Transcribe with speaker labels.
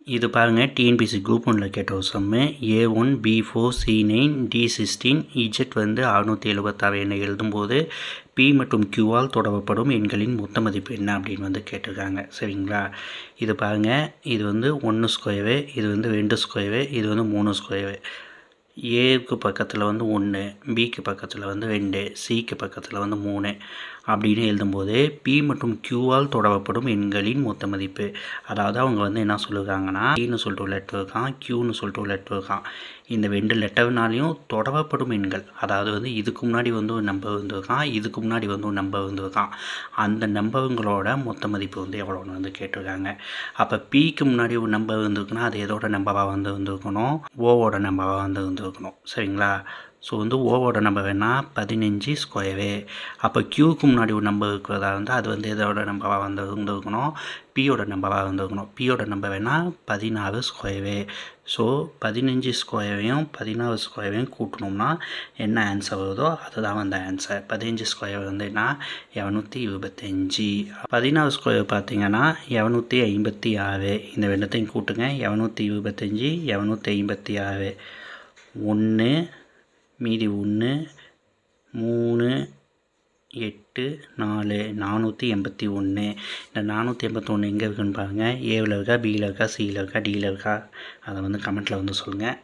Speaker 1: இது பாருங்கள், TNPSC group 1ல் கேட்ட ஒரு சம்மு. A1 B4 C9 D16 Z வந்து 676 என எழுதும்போது P மற்றும் Qவால் தொடரப்படும் எண்களின் மொத்த மதிப்பு என்ன அப்படின்னு வந்து கேட்டிருக்காங்க. சரிங்களா? இது பாருங்கள், இது வந்து 1 ஸ்கொயரு, இது வந்து 2 ஸ்கொயரு, இது வந்து 3 ஸ்கொயரு. ஏக்கு பக்கத்தில் வந்து 1, பிக்கு பக்கத்தில் வந்து 2, சிக்கு பக்கத்தில் வந்து 3 அப்படின்னு எழுதும்போது பி மற்றும் கியூவால் தொடரப்படும் எண்களின் மொத்த மதிப்பு. அதாவது அவங்க வந்து என்ன சொல்லுறாங்கன்னா, பின்னு சொல்லிட்டு ஒரு லெட்டர் இருக்கான், கியூன்னு சொல்லிட்டு ஒரு லெட்டர் இருக்கான். இந்த 2 லெட்டர்னாலையும் தொடரப்படும் எண்கள், அதாவது வந்து இதுக்கு முன்னாடி வந்து ஒரு நம்பர் வந்துருக்கான், இதுக்கு முன்னாடி வந்து ஒரு நம்பர் வந்துருக்கான். அந்த நம்பருங்களோட மொத்த மதிப்பு வந்து எவ்வளோன்னு வந்து கேட்டிருக்காங்க. அப்போ பிக்கு முன்னாடி ஒரு நம்பர் வந்துருக்குன்னா அது எதோட நம்பராக வந்து வந்துருக்கணும்? ஓவோட நம்பராக வந்து வந்துருக்கணும். சரிங்களா? ஸோ வந்து ஓவோட நம்பர் வேணால் 15 ஸ்கொயரு. அப்போ கியூக்கு முன்னாடி ஒரு நம்பர் இருக்கிறதா வந்து அது வந்து எதோட நம்பராக வந்து இருந்துருக்கணும்? பியோட நம்பராக வந்துருக்கணும். பியோட நம்பர் வேணால் 16 ஸ்கொயரு. ஸோ 15 ஸ்கொயரையும் 16 ஸ்கொயரையும் கூட்டணும்னா என்ன ஆன்சர் வருதோ அதுதான் வந்து ஆன்சர். 15 ஸ்கொயர் வந்து என்ன? 725. 16 ஸ்கொயர் பார்த்தீங்கன்னா 756. இந்த ரெண்டுத்தையும் கூட்டுங்க. 725 756. 1 மீதி 1 3 8 4 481. இந்த 481 எங்கே இருக்குன்னு பாருங்கள். ஏவில் இருக்கா, பியில் இருக்கா, சியில் இருக்கா, டியில் இருக்கா? அதை வந்து கமெண்ட்டில் வந்து சொல்லுங்கள்.